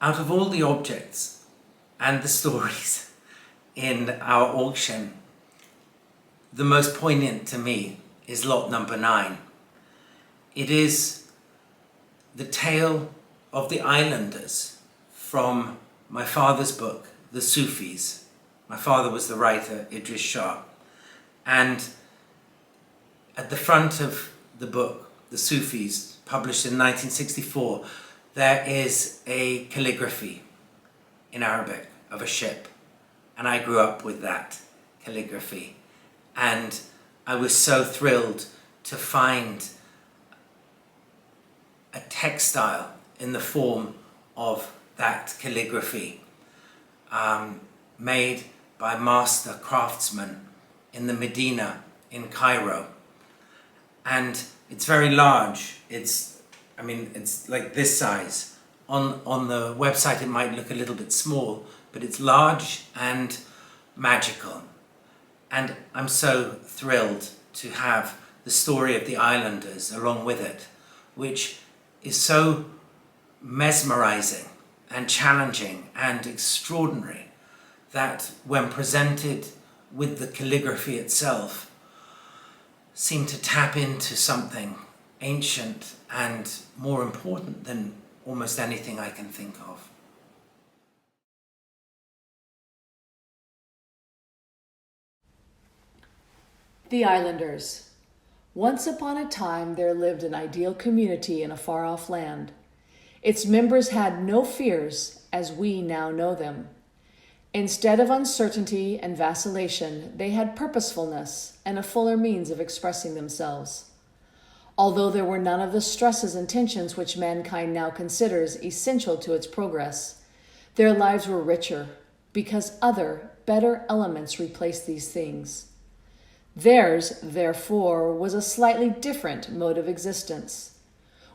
Out of all the objects and the stories in our auction, the most poignant to me is lot number 9. It is the tale of the islanders from my father's book, The Sufis. My father was the writer, Idris Shah. And at the front of the book, The Sufis, published in 1964, there is a calligraphy in Arabic of a ship. And I grew up with that calligraphy. And I was so thrilled to find a textile in the form of that calligraphy, made by master craftsmen in the Medina in Cairo. And it's very large. It's like this size. On the website it might look a little bit small, but it's large and magical. And I'm so thrilled to have the story of the islanders along with it, which is so mesmerizing and challenging and extraordinary that when presented with the calligraphy itself, seemed to tap into something ancient and more important than almost anything I can think of. The Islanders. Once upon a time there lived an ideal community in a far-off land. Its members had no fears as we now know them. Instead of uncertainty and vacillation, they had purposefulness and a fuller means of expressing themselves. Although there were none of the stresses and tensions which mankind now considers essential to its progress, their lives were richer because other, better elements replaced these things. Theirs, therefore, was a slightly different mode of existence.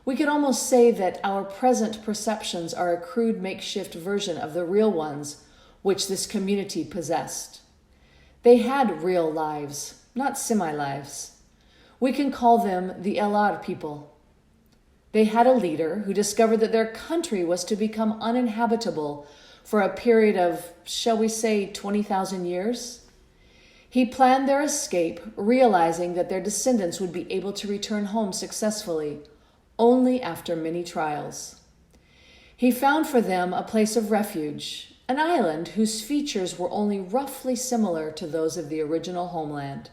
We could almost say that our present perceptions are a crude makeshift version of the real ones which this community possessed. They had real lives, not semi-lives. We can call them the Elar people. They had a leader who discovered that their country was to become uninhabitable for a period of, shall we say, 20,000 years? He planned their escape, realizing that their descendants would be able to return home successfully, only after many trials. He found for them a place of refuge, an island whose features were only roughly similar to those of the original homeland.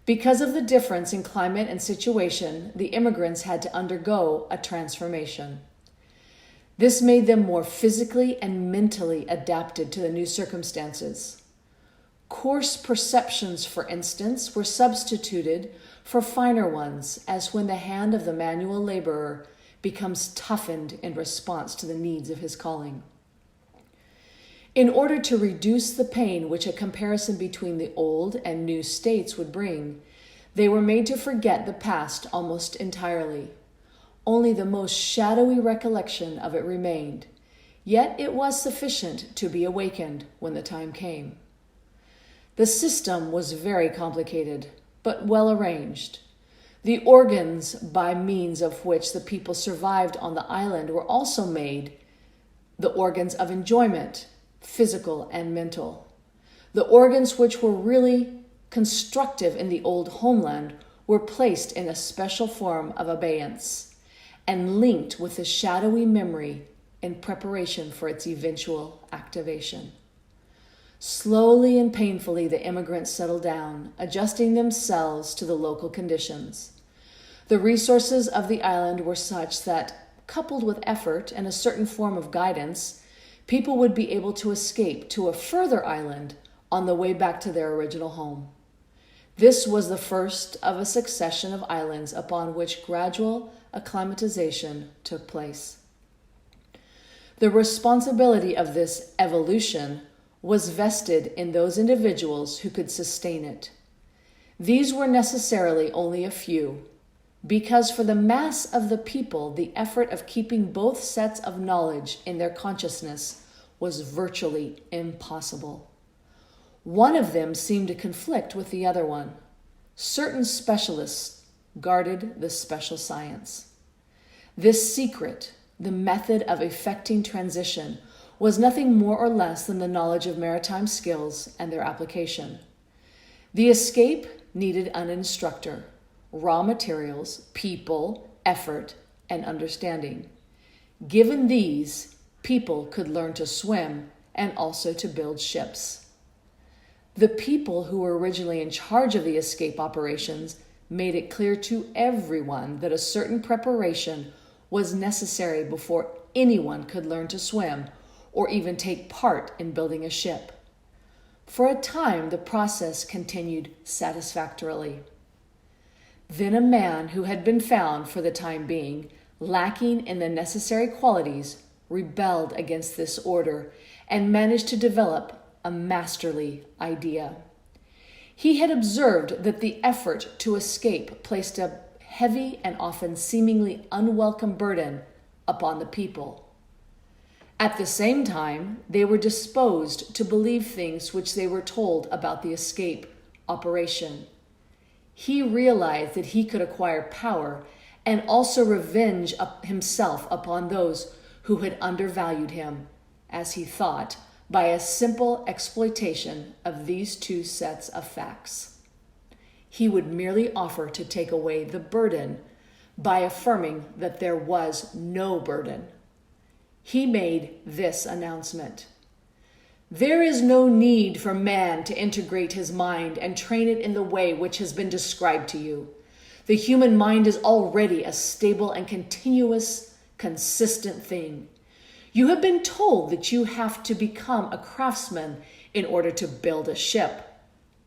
Because of the difference in climate and situation, the immigrants had to undergo a transformation. This made them more physically and mentally adapted to the new circumstances. Coarse perceptions, for instance, were substituted for finer ones, as when the hand of the manual laborer becomes toughened in response to the needs of his calling. In order to reduce the pain which a comparison between the old and new states would bring, they were made to forget the past almost entirely. Only the most shadowy recollection of it remained, yet it was sufficient to be awakened when the time came. The system was very complicated, but well arranged. The organs by means of which the people survived on the island were also made the organs of enjoyment, physical and mental. The organs which were really constructive in the old homeland were placed in a special form of abeyance and linked with a shadowy memory in preparation for its eventual activation. Slowly and painfully, the immigrants settled down, adjusting themselves to the local conditions. The resources of the island were such that, coupled with effort and a certain form of guidance, people would be able to escape to a further island on the way back to their original home. This was the first of a succession of islands upon which gradual acclimatization took place. The responsibility of this evolution was vested in those individuals who could sustain it. These were necessarily only a few, because for the mass of the people, the effort of keeping both sets of knowledge in their consciousness was virtually impossible. One of them seemed to conflict with the other one. Certain specialists guarded the special science. This secret, the method of effecting transition was nothing more or less than the knowledge of maritime skills and their application. The escape needed an instructor, raw materials, people, effort, and understanding. Given these, people could learn to swim and also to build ships. The people who were originally in charge of the escape operations made it clear to everyone that a certain preparation was necessary before anyone could learn to swim or even take part in building a ship. For a time, the process continued satisfactorily. Then a man who had been found, for the time being, lacking in the necessary qualities, rebelled against this order and managed to develop a masterly idea. He had observed that the effort to escape placed a heavy and often seemingly unwelcome burden upon the people. At the same time, they were disposed to believe things which they were told about the escape operation. He realized that he could acquire power and also revenge himself upon those who had undervalued him, as he thought, by a simple exploitation of these two sets of facts. He would merely offer to take away the burden by affirming that there was no burden. He made this announcement: "There is no need for man to integrate his mind and train it in the way which has been described to you. The human mind is already a stable and continuous, consistent thing. You have been told that you have to become a craftsman in order to build a ship.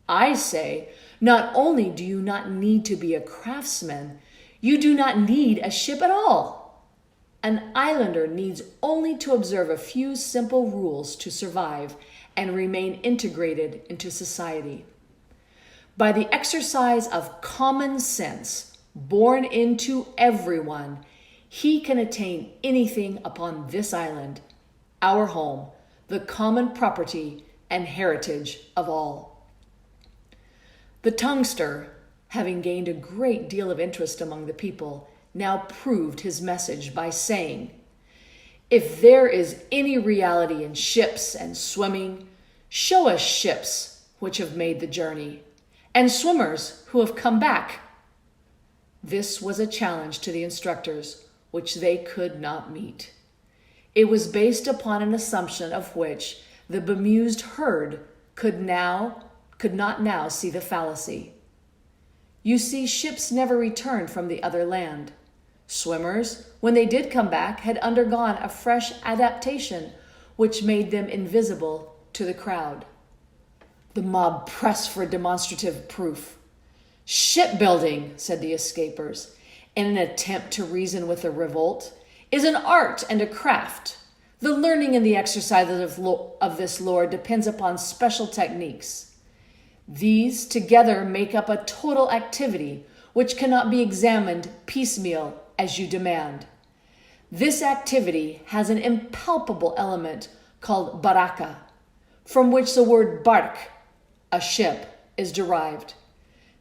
I say, not only do you not need to be a craftsman, you do not need a ship at all. An islander needs only to observe a few simple rules to survive and remain integrated into society. By the exercise of common sense, born into everyone, he can attain anything upon this island, our home, the common property and heritage of all." The tonguester, having gained a great deal of interest among the people, now proved his message by saying, "If there is any reality in ships and swimming, show us ships which have made the journey, and swimmers who have come back." This was a challenge to the instructors, which they could not meet. It was based upon an assumption of which the bemused herd could not now see the fallacy. You see, ships never returned from the other land. Swimmers, when they did come back, had undergone a fresh adaptation which made them invisible to the crowd. The mob pressed for demonstrative proof. "Shipbuilding," said the escapers, in an attempt to reason with the revolt, "is an art and a craft. The learning and the exercise of this lore depends upon special techniques. These together make up a total activity which cannot be examined piecemeal as you demand. This activity has an impalpable element called baraka, from which the word bark, a ship, is derived.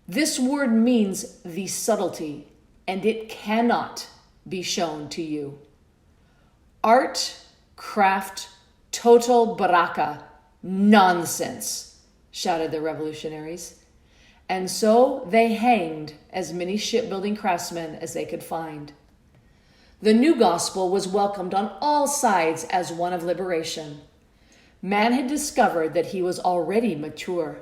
This word means the subtlety, and it cannot be shown to you. Art, craft, total baraka, nonsense," shouted the revolutionaries. And so they hanged as many shipbuilding craftsmen as they could find. The new gospel was welcomed on all sides as one of liberation. Man had discovered that he was already mature.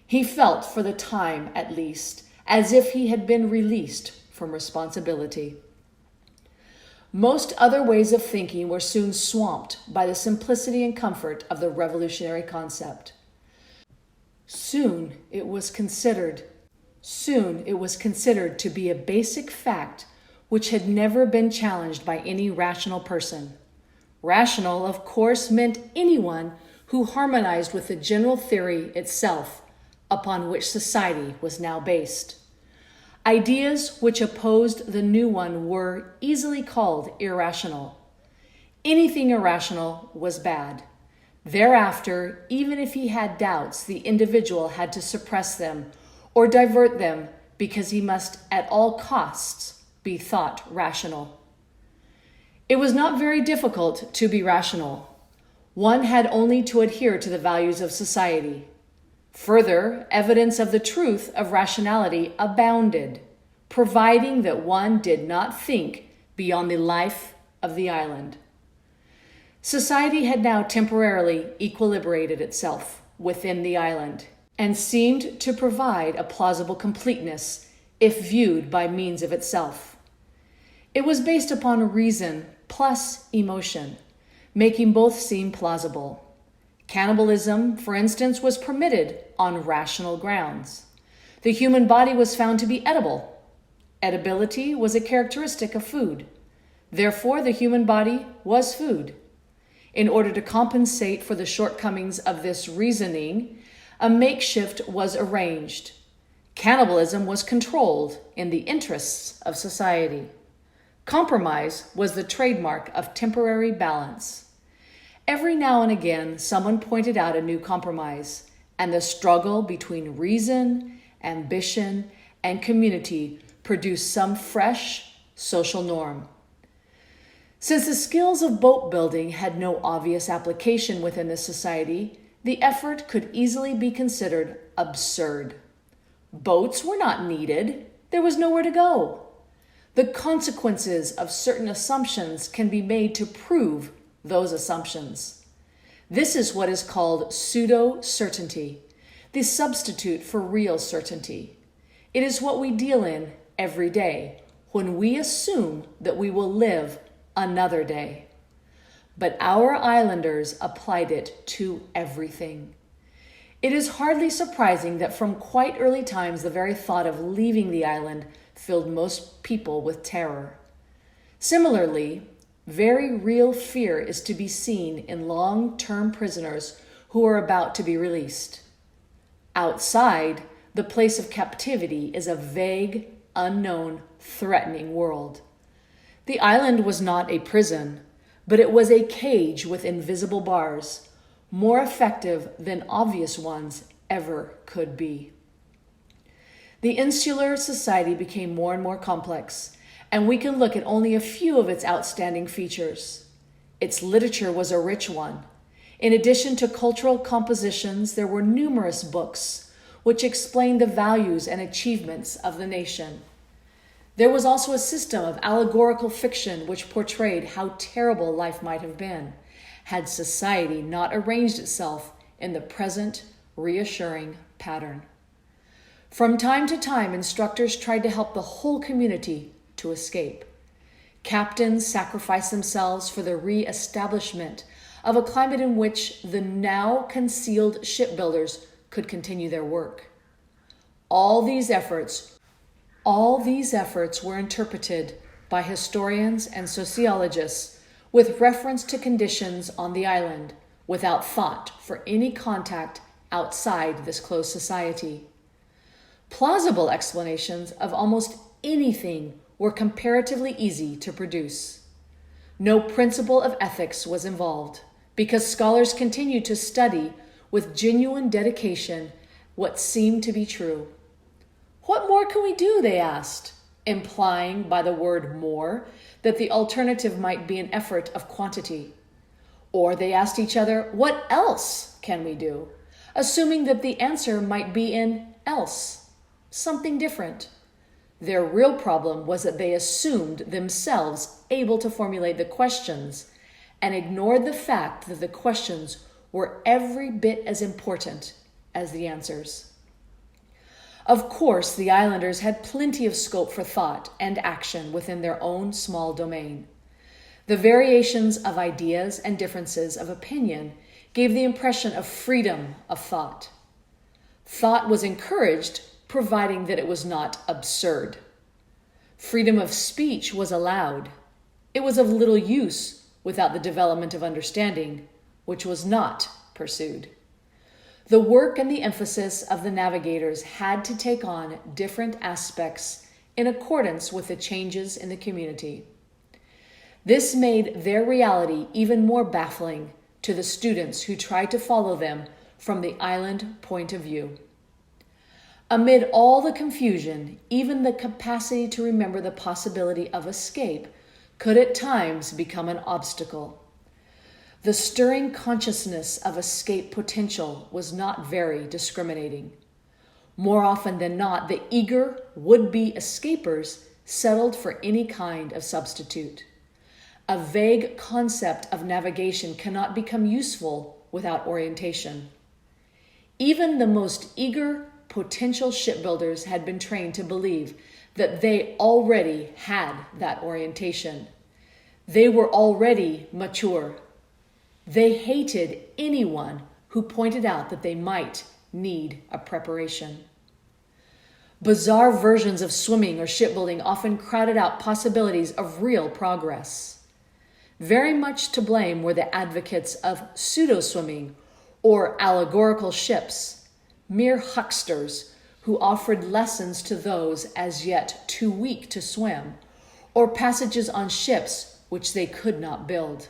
He felt, for the time at least, as if he had been released from responsibility. Most other ways of thinking were soon swamped by the simplicity and comfort of the revolutionary concept. Soon it was considered to be a basic fact which had never been challenged by any rational person. Rational, of course, meant anyone who harmonized with the general theory itself upon which society was now based. Ideas which opposed the new one were easily called irrational. Anything irrational was bad. Thereafter, even if he had doubts, the individual had to suppress them or divert them because he must at all costs be thought rational. It was not very difficult to be rational. One had only to adhere to the values of society. Further, evidence of the truth of rationality abounded, providing that one did not think beyond the life of the island. Society had now temporarily equilibrated itself within the island and seemed to provide a plausible completeness if viewed by means of itself. It was based upon reason plus emotion, making both seem plausible. Cannibalism, for instance, was permitted on rational grounds. The human body was found to be edible. Edibility was a characteristic of food. Therefore, the human body was food. In order to compensate for the shortcomings of this reasoning, a makeshift was arranged. Cannibalism was controlled in the interests of society. Compromise was the trademark of temporary balance. Every now and again, someone pointed out a new compromise, and the struggle between reason, ambition, and community produced some fresh social norm. Since the skills of boat building had no obvious application within the society, the effort could easily be considered absurd. Boats were not needed. There was nowhere to go. The consequences of certain assumptions can be made to prove those assumptions. This is what is called pseudo-certainty, the substitute for real certainty. It is what we deal in every day when we assume that we will live another day. But our islanders applied it to everything. It is hardly surprising that from quite early times the very thought of leaving the island filled most people with terror. Similarly, very real fear is to be seen in long-term prisoners who are about to be released. Outside, the place of captivity is a vague, unknown, threatening world. The island was not a prison, but it was a cage with invisible bars, more effective than obvious ones ever could be. The insular society became more and more complex, and we can look at only a few of its outstanding features. Its literature was a rich one. In addition to cultural compositions, there were numerous books which explained the values and achievements of the nation. There was also a system of allegorical fiction which portrayed how terrible life might have been had society not arranged itself in the present reassuring pattern. From time to time, instructors tried to help the whole community to escape. Captains sacrificed themselves for the re-establishment of a climate in which the now concealed shipbuilders could continue their work. All these efforts were interpreted by historians and sociologists with reference to conditions on the island, without thought for any contact outside this closed society. Plausible explanations of almost anything were comparatively easy to produce. No principle of ethics was involved, because scholars continued to study with genuine dedication what seemed to be true. What more can we do, they asked, implying by the word more that the alternative might be an effort of quantity. Or they asked each other, what else can we do? Assuming that the answer might be in else, something different. Their real problem was that they assumed themselves able to formulate the questions and ignored the fact that the questions were every bit as important as the answers. Of course, the islanders had plenty of scope for thought and action within their own small domain. The variations of ideas and differences of opinion gave the impression of freedom of thought. Thought was encouraged, providing that it was not absurd. Freedom of speech was allowed. It was of little use without the development of understanding, which was not pursued. The work and the emphasis of the navigators had to take on different aspects in accordance with the changes in the community. This made their reality even more baffling to the students who tried to follow them from the island point of view. Amid all the confusion, even the capacity to remember the possibility of escape could at times become an obstacle. The stirring consciousness of escape potential was not very discriminating. More often than not, the eager would-be escapers settled for any kind of substitute. A vague concept of navigation cannot become useful without orientation. Even the most eager potential shipbuilders had been trained to believe that they already had that orientation. They were already mature. They hated anyone who pointed out that they might need a preparation. Bizarre versions of swimming or shipbuilding often crowded out possibilities of real progress. Very much to blame were the advocates of pseudo-swimming or allegorical ships, mere hucksters who offered lessons to those as yet too weak to swim, or passages on ships which they could not build.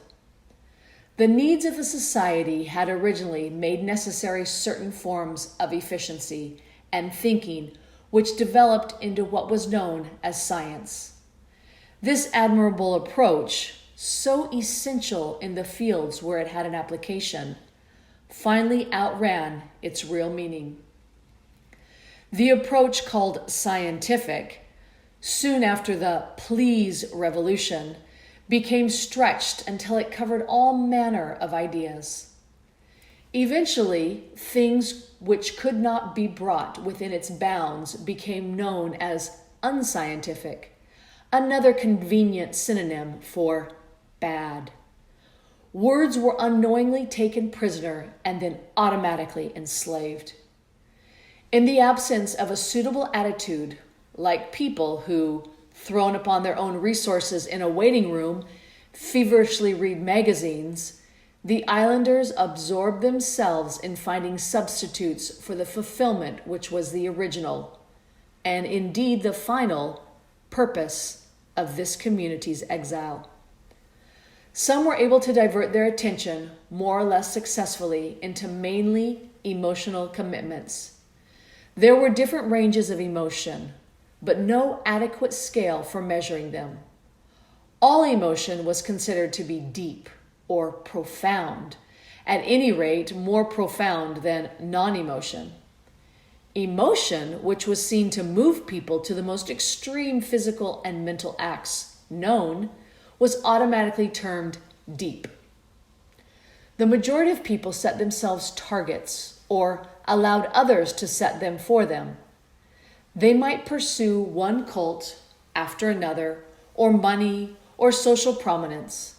The needs of the society had originally made necessary certain forms of efficiency and thinking which developed into what was known as science. This admirable approach, so essential in the fields where it had an application, finally outran its real meaning. The approach called scientific, soon after the please revolution, became stretched until it covered all manner of ideas. Eventually, things which could not be brought within its bounds became known as unscientific, another convenient synonym for bad. Words were unknowingly taken prisoner and then automatically enslaved. In the absence of a suitable attitude, like people who, thrown upon their own resources in a waiting room, feverishly read magazines, the islanders absorbed themselves in finding substitutes for the fulfillment which was the original, and indeed the final, purpose of this community's exile. Some were able to divert their attention, more or less successfully, into mainly emotional commitments. There were different ranges of emotion, but no adequate scale for measuring them. All emotion was considered to be deep or profound, at any rate more profound than non-emotion. Emotion, which was seen to move people to the most extreme physical and mental acts known, was automatically termed deep. The majority of people set themselves targets or allowed others to set them for them. They might pursue one cult after another, or money, or social prominence.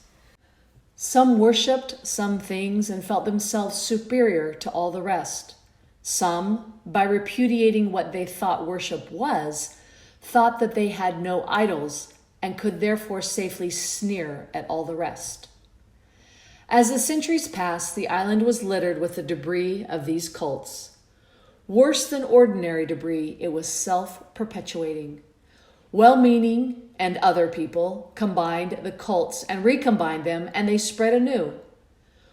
Some worshipped some things and felt themselves superior to all the rest. Some, by repudiating what they thought worship was, thought that they had no idols and could therefore safely sneer at all the rest. As the centuries passed, the island was littered with the debris of these cults. Worse than ordinary debris, it was self-perpetuating. Well-meaning and other people combined the cults and recombined them, and they spread anew.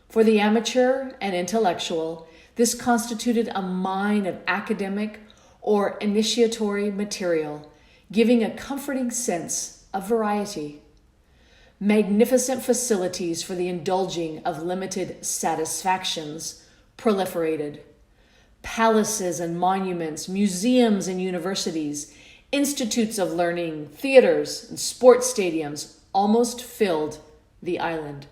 For the amateur and intellectual, this constituted a mine of academic or initiatory material, giving a comforting sense of variety. Magnificent facilities for the indulging of limited satisfactions proliferated. Palaces and monuments, museums and universities, institutes of learning, theaters and sports stadiums almost filled the island.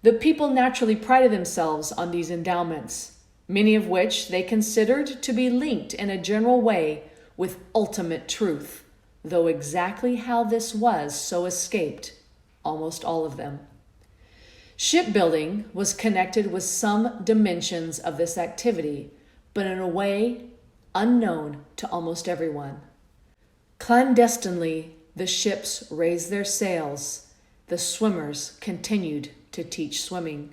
The people naturally prided themselves on these endowments, many of which they considered to be linked in a general way with ultimate truth, though exactly how this was so escaped almost all of them. Shipbuilding was connected with some dimensions of this activity, but in a way unknown to almost everyone. Clandestinely, the ships raised their sails. The swimmers continued to teach swimming.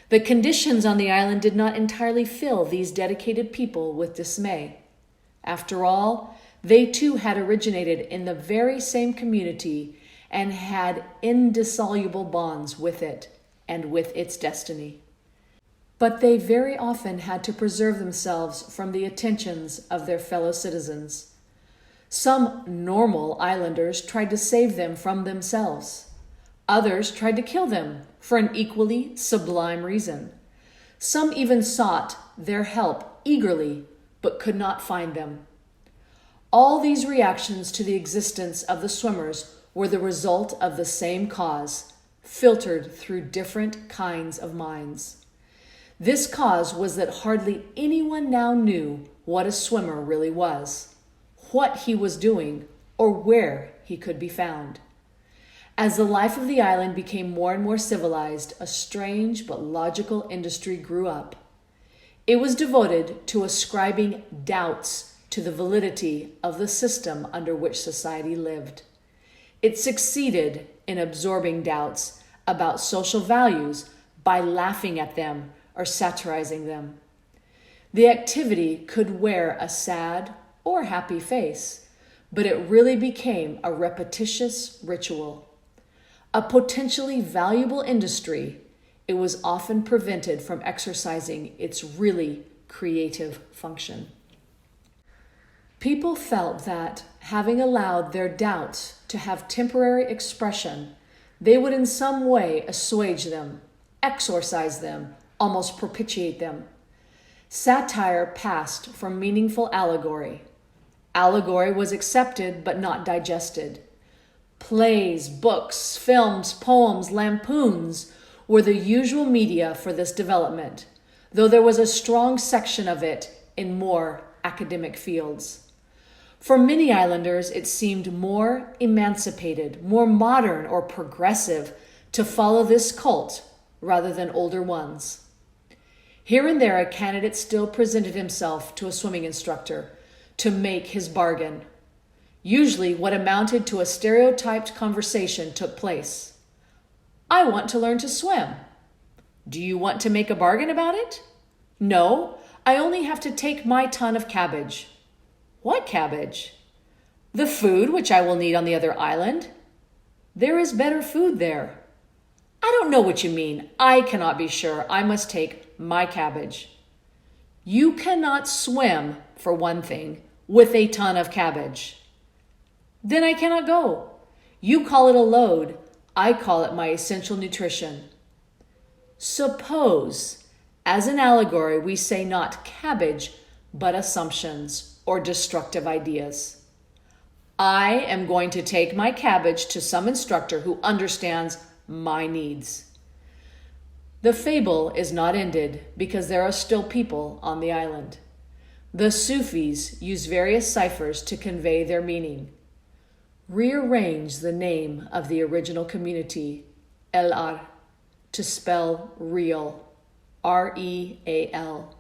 The conditions on the island did not entirely fill these dedicated people with dismay. After all, they too had originated in the very same community and had indissoluble bonds with it and with its destiny. But they very often had to preserve themselves from the attentions of their fellow citizens. Some normal islanders tried to save them from themselves. Others tried to kill them for an equally sublime reason. Some even sought their help eagerly, but could not find them. All these reactions to the existence of the swimmers were the result of the same cause, filtered through different kinds of minds. This cause was that hardly anyone now knew what a swimmer really was, what he was doing, or where he could be found. As the life of the island became more and more civilized, a strange but logical industry grew up. It was devoted to ascribing doubts to the validity of the system under which society lived. It succeeded in absorbing doubts about social values by laughing at them or satirizing them. The activity could wear a sad or happy face, but it really became a repetitious ritual. A potentially valuable industry, it was often prevented from exercising its really creative function. People felt that, having allowed their doubts to have temporary expression, they would in some way assuage them, exorcise them, almost propitiate them. Satire passed from meaningful allegory. Allegory was accepted but not digested. Plays, books, films, poems, lampoons were the usual media for this development, though there was a strong section of it in more academic fields. For many islanders, it seemed more emancipated, more modern or progressive to follow this cult rather than older ones. Here and there, a candidate still presented himself to a swimming instructor to make his bargain. Usually, what amounted to a stereotyped conversation took place. I want to learn to swim. Do you want to make a bargain about it? No, I only have to take my ton of cabbage. What cabbage? The food which I will need on the other island. There is better food there. I don't know what you mean. I cannot be sure. I must take my cabbage. You cannot swim, for one thing, with a ton of cabbage. Then I cannot go. You call it a load. I call it my essential nutrition. Suppose, as an allegory, we say not cabbage, but assumptions or destructive ideas. I am going to take my cabbage to some instructor who understands my needs. The fable is not ended because there are still people on the island. The Sufis use various ciphers to convey their meaning. Rearrange the name of the original community, El-Ar, to spell real, R-E-A-L.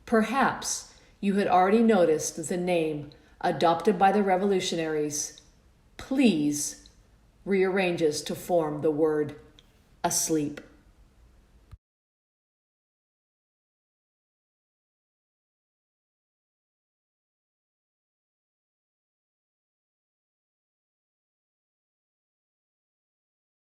Perhaps you had already noticed the name adopted by the revolutionaries, please, rearranges to form the word asleep.